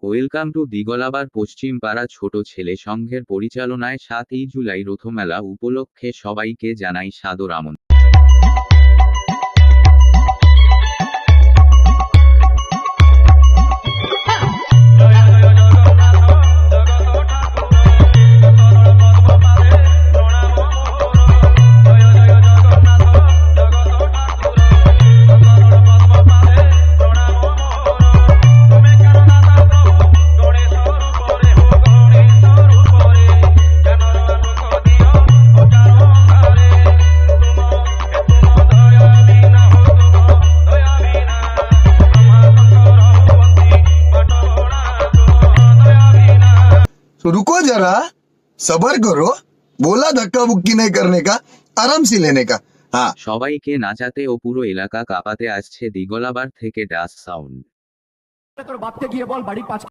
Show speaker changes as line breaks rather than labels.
Welcome to দিগলাবার পশ্চিম পাড়া ছোট ছেলে সংঘের পরিচালনায় ৭ই জুলাই রথমেলা উপলক্ষে সবাইকে জানাই সাদর আমন্ত্রণ।
तो रुको जरा, सबर करो। बोला धक्का बुक्की नहीं करने का, आराम से लेने का। हाँ,
সবাইকে নাচাতে ও পুরো এলাকা কাঁপাতে আসছে দিগলাবার থেকে ডাস সাউন্ড।
তোর বাপকে গিয়ে বল বাড়ির পাঁচ